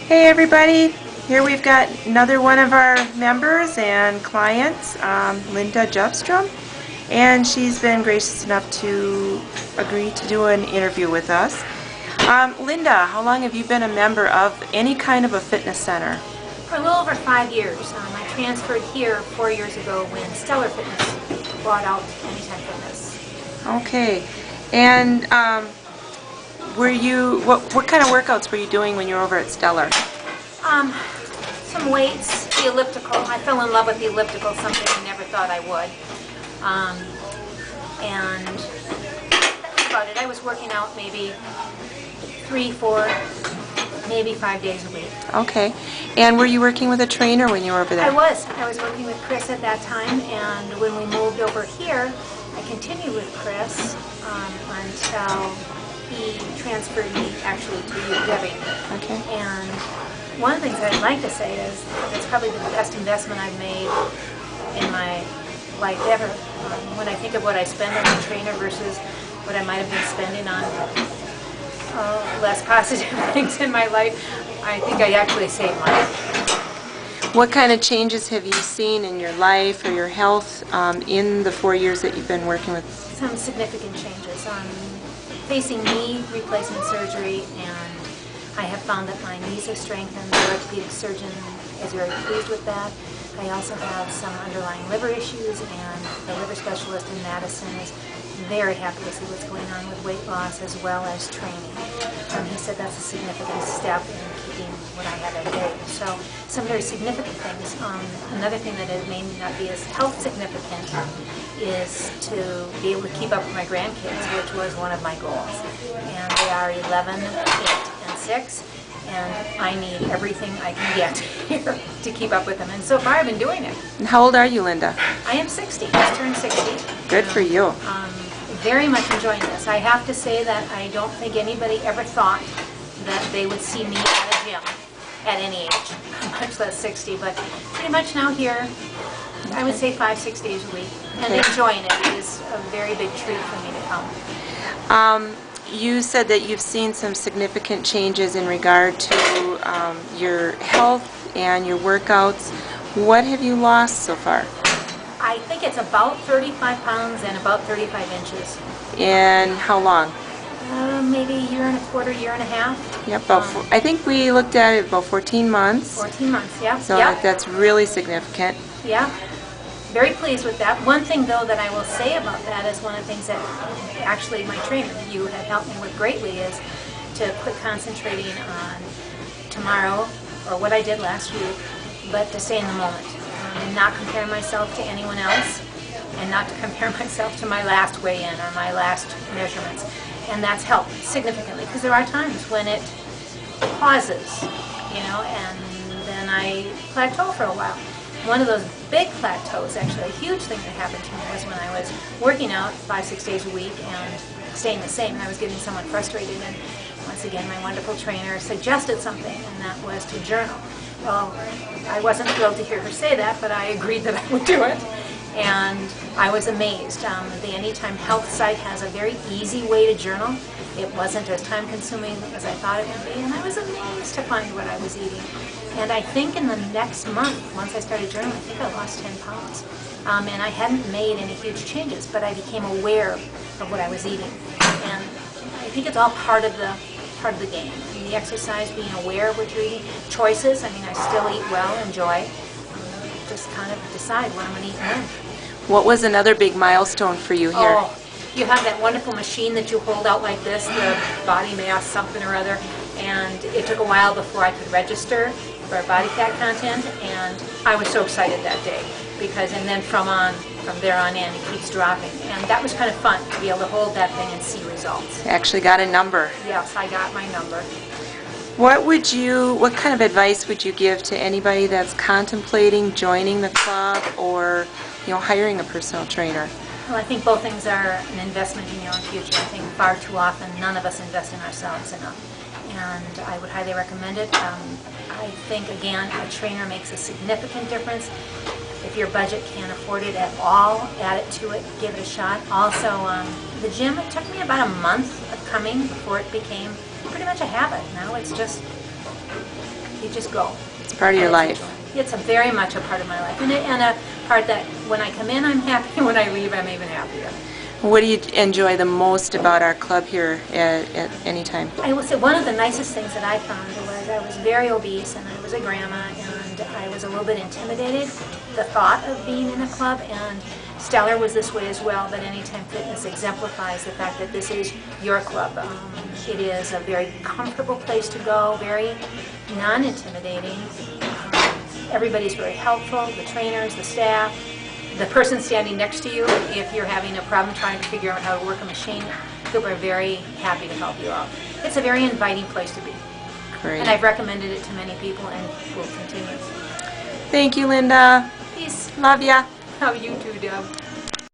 Hey everybody, here we've got another one of our members and clients, Linda Jeffstrom, and she's been gracious enough to agree to do an interview with us. Linda, how long have you been a member of any kind of a fitness center? For a little over 5 years. I transferred here 4 years ago when Stellar Fitness bought out Anytime Fitness. Okay, and what kind of workouts were you doing when you were over at Stellar? Some weights, the elliptical. I fell in love with the elliptical, something I never thought I would. And that's about it. I was working out maybe 3, 4, maybe 5 days a week. Okay, and were you working with a trainer when you were over there? I was working with Chris at that time, and when we moved over here, I continued with Chris until he transferred me actually to you, Debbie. Okay. And one of the things I'd like to say is it's probably the best investment I've made in my life ever. When I think of what I spend on a trainer versus what I might have been spending on less positive things in my life, I think I actually saved money. What kind of changes have you seen in your life or your health in the 4 years that you've been working with? Some significant changes. Facing knee replacement surgery, and I have found that my knees have strengthened. The orthopedic surgeon is very pleased with that. I also have some underlying liver issues, and the liver specialist in Madison is very happy to see what's going on with weight loss as well as training. He said that's a significant step in keeping what I had at bay. So some very significant things. Another thing that may not be as health significant is to be able to keep up with my grandkids, which was one of my goals. And they are 11, 8, and 6. And I need everything I can get here to keep up with them. And so far I've been doing it. And how old are you, Linda? I am 60, just turned 60. Good for you. Very much enjoying this. I have to say that I don't think anybody ever thought that they would see me at a gym at any age, much less 60, but pretty much now here, I would say 5-6 days a week. And enjoying it. It is a very big treat for me to come. You said that you've seen some significant changes in regard to your health and your workouts. What have you lost so far? I think it's about 35 pounds and about 35 inches. And how long? Maybe a year and a quarter, year and a half. Yep, I think we looked at it about 14 months. 14 months, yeah. So that's really significant. Yeah. Very pleased with that. One thing, though, that I will say about that is one of the things that actually my trainer, you have helped me with greatly, is to quit concentrating on tomorrow or what I did last week, but to stay in the moment and not compare myself to anyone else and not to compare myself to my last weigh-in or my last measurements. And that's helped significantly because there are times when it pauses, and then I plateau for a while. One of those big plateaus, actually a huge thing that happened to me, was when I was working out 5-6 days a week and staying the same, and I was getting somewhat frustrated, and once again my wonderful trainer suggested something, and that was to journal. Well, I wasn't thrilled to hear her say that, but I agreed that I would do it, and I was amazed. The Anytime Health site has a very easy way to journal. It wasn't as time-consuming as I thought it would be, and I was amazed to find what I was eating. And I think in the next month, once I started journaling, I think I lost 10 pounds. And I hadn't made any huge changes, but I became aware of what I was eating. And I think it's all part of the game. I mean, the exercise, being aware of what you're eating, choices. I mean, I still eat well, enjoy. Just kind of decide what I'm going to eat when. What was another big milestone for you here? Oh, you have that wonderful machine that you hold out like this, the body mass something or other, and it took a while before I could register for body fat content, and I was so excited that day because, and then from there on in, it keeps dropping, and that was kind of fun to be able to hold that thing and see results. You actually got a number. Yes, I got my number. What kind of advice would you give to anybody that's contemplating joining the club or, hiring a personal trainer? Well, I think both things are an investment in your own future. I think far too often none of us invest in ourselves enough, and I would highly recommend it. I think, again, a trainer makes a significant difference. If your budget can't afford it at all, add it to it, give it a shot. Also, the gym, it took me about a month of coming before it became pretty much a habit. Now it's just You just go. It's part of your life. It's a very much a part of my life, and a part that when I come in I'm happy, and when I leave I'm even happier. What do you enjoy the most about our club here at any time? I will say one of the nicest things that I found was I was very obese and I was a grandma and I was a little bit intimidated, the thought of being in a club, and Stellar was this way as well, but Anytime Fitness exemplifies the fact that this is your club. It is a very comfortable place to go, very non-intimidating. Everybody's very helpful, the trainers, the staff. The person standing next to you, if you're having a problem trying to figure out how to work a machine, people are very happy to help you out. It's a very inviting place to be. Great. And I've recommended it to many people and will continue. Thank you, Linda. Peace. Love ya. How you too, Deb.